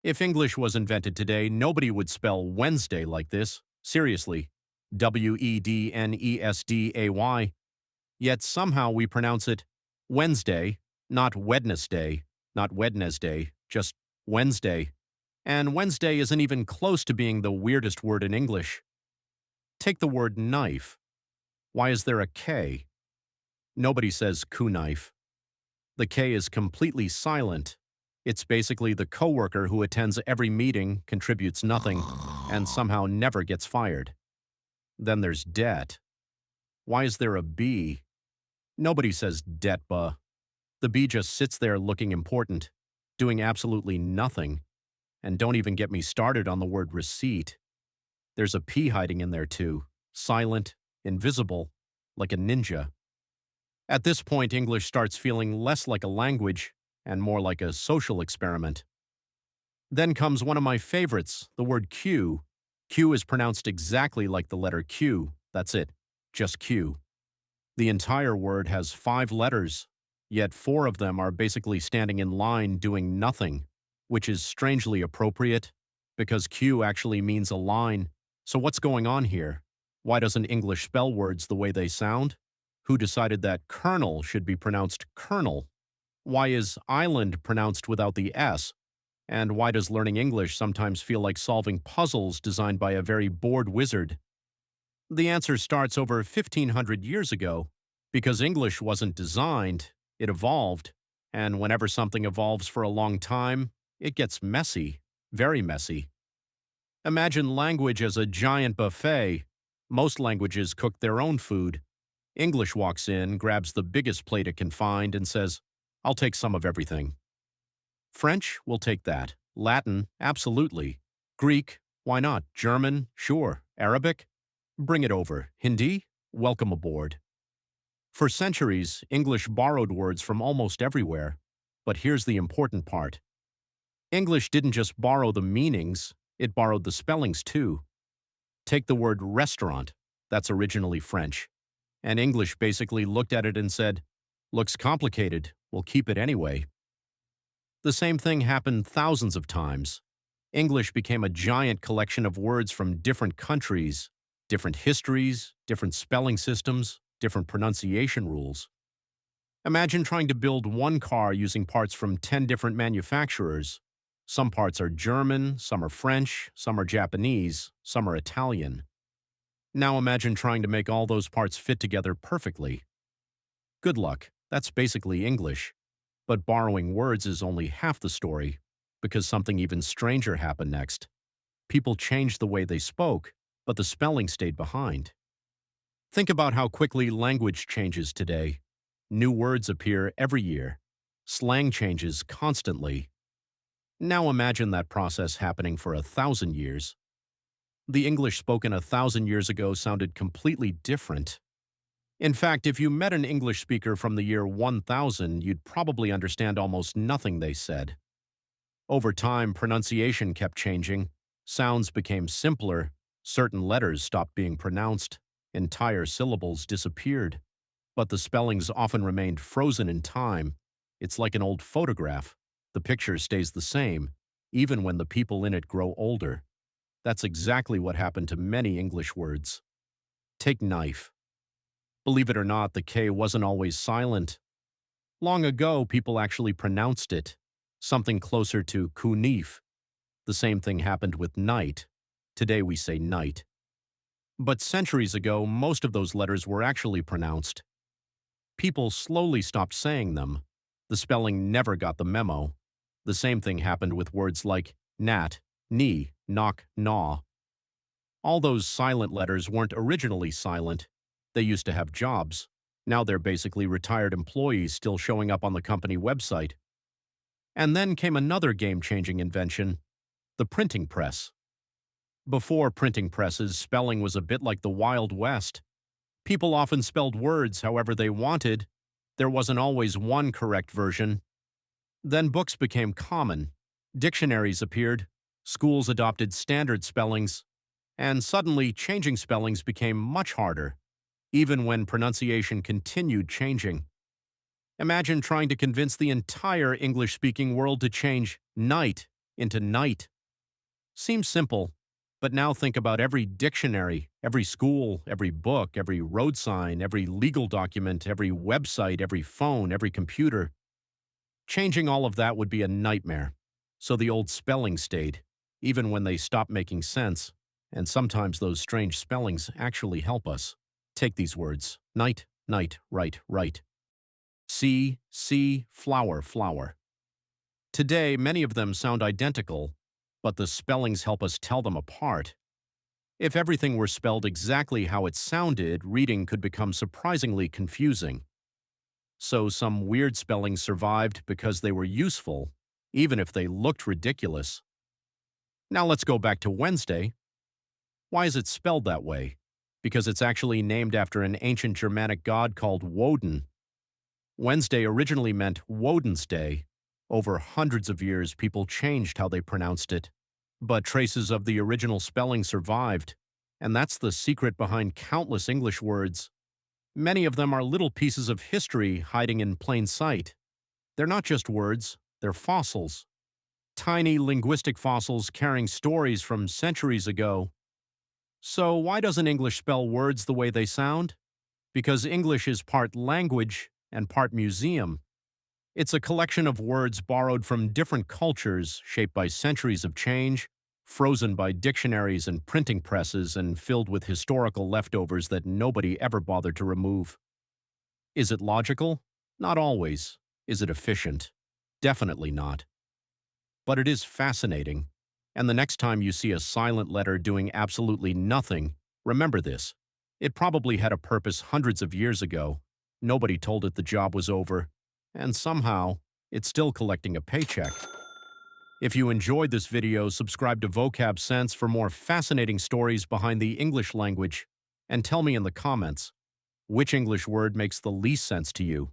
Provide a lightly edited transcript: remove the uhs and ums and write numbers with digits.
If English was invented today, nobody would spell Wednesday like this. Seriously. Wednesday. Yet somehow we pronounce it Wednesday, not Wednesday, not Wednesday, just Wednesday. And Wednesday isn't even close to being the weirdest word in English. Take the word knife. Why is there a K? Nobody says knife. The K is completely silent. It's basically the coworker who attends every meeting, contributes nothing, and somehow never gets fired. Then there's debt. Why is there a B? Nobody says debt, buh. The B just sits there looking important, doing absolutely nothing. And don't even get me started on the word receipt. There's a P hiding in there too, silent, invisible, like a ninja. At this point, English starts feeling less like a language and more like a social experiment. Then comes one of my favorites, the word Q. Q is pronounced exactly like the letter Q. That's it, just Q. The entire word has 5 letters, yet 4 of them are basically standing in line doing nothing, which is strangely appropriate because Q actually means a line. So what's going on here? Why doesn't English spell words the way they sound? Who decided that colonel should be pronounced colonel? Why is island pronounced without the S? And why does learning English sometimes feel like solving puzzles designed by a very bored wizard? The answer starts over 1,500 years ago, because English wasn't designed, it evolved, and whenever something evolves for a long time, it gets messy, very messy. Imagine language as a giant buffet. Most languages cook their own food. English walks in, grabs the biggest plate it can find, and says, "I'll take some of everything." French will take that. Latin, absolutely. Greek, why not? German, sure. Arabic? Bring it over. Hindi? Welcome aboard. For centuries, English borrowed words from almost everywhere. But here's the important part. English didn't just borrow the meanings, it borrowed the spellings too. Take the word restaurant. That's originally French. And English basically looked at it and said, "Looks complicated, we'll keep it anyway." The same thing happened thousands of times. English became a giant collection of words from different countries, different histories, different spelling systems, different pronunciation rules. Imagine trying to build one car using parts from 10 different manufacturers. Some parts are German, some are French, some are Japanese, some are Italian. Now imagine trying to make all those parts fit together perfectly. Good luck, that's basically English. But borrowing words is only half the story, because something even stranger happened next. People changed the way they spoke, but the spelling stayed behind. Think about how quickly language changes today. New words appear every year. Slang changes constantly. Now imagine that process happening for 1,000 years. The English spoken 1,000 years ago sounded completely different. In fact, if you met an English speaker from the year 1000, you'd probably understand almost nothing they said. Over time, pronunciation kept changing. Sounds became simpler. Certain letters stopped being pronounced. Entire syllables disappeared. But the spellings often remained frozen in time. It's like an old photograph. The picture stays the same, even when the people in it grow older. That's exactly what happened to many English words. Take knife. Believe it or not, the K wasn't always silent. Long ago, people actually pronounced it, something closer to kunif. The same thing happened with night. Today we say night. But centuries ago, most of those letters were actually pronounced. People slowly stopped saying them. The spelling never got the memo. The same thing happened with words like nat, knee, knock, gnaw. All those silent letters weren't originally silent. They used to have jobs. Now they're basically retired employees still showing up on the company website. And then came another game-changing invention, the printing press. Before printing presses, spelling was a bit like the Wild West. People often spelled words however they wanted. There wasn't always one correct version. Then books became common. Dictionaries appeared. Schools adopted standard spellings. And suddenly, changing spellings became much harder, even when pronunciation continued changing. Imagine trying to convince the entire English-speaking world to change night into night. Seems simple, but now think about every dictionary, every school, every book, every road sign, every legal document, every website, every phone, every computer. Changing all of that would be a nightmare. So the old spelling stayed, even when they stopped making sense. And sometimes those strange spellings actually help us. Take these words: night, night, right, right. See, flower, flower. Today, many of them sound identical, but the spellings help us tell them apart. If everything were spelled exactly how it sounded, reading could become surprisingly confusing. So some weird spellings survived because they were useful, even if they looked ridiculous. Now let's go back to Wednesday. Why is it spelled that way? Because it's actually named after an ancient Germanic god called Woden. Wednesday originally meant Woden's Day. Over hundreds of years, people changed how they pronounced it. But traces of the original spelling survived, and that's the secret behind countless English words. Many of them are little pieces of history hiding in plain sight. They're not just words, they're fossils. Tiny linguistic fossils carrying stories from centuries ago. So why doesn't English spell words the way they sound? Because English is part language and part museum. It's a collection of words borrowed from different cultures, shaped by centuries of change, frozen by dictionaries and printing presses, and filled with historical leftovers that nobody ever bothered to remove. Is it logical? Not always. Is it efficient? Definitely not. But it is fascinating. And the next time you see a silent letter doing absolutely nothing, remember this. It probably had a purpose hundreds of years ago. Nobody told it the job was over. And somehow, it's still collecting a paycheck. If you enjoyed this video, subscribe to Vocab Sense for more fascinating stories behind the English language. And tell me in the comments, which English word makes the least sense to you?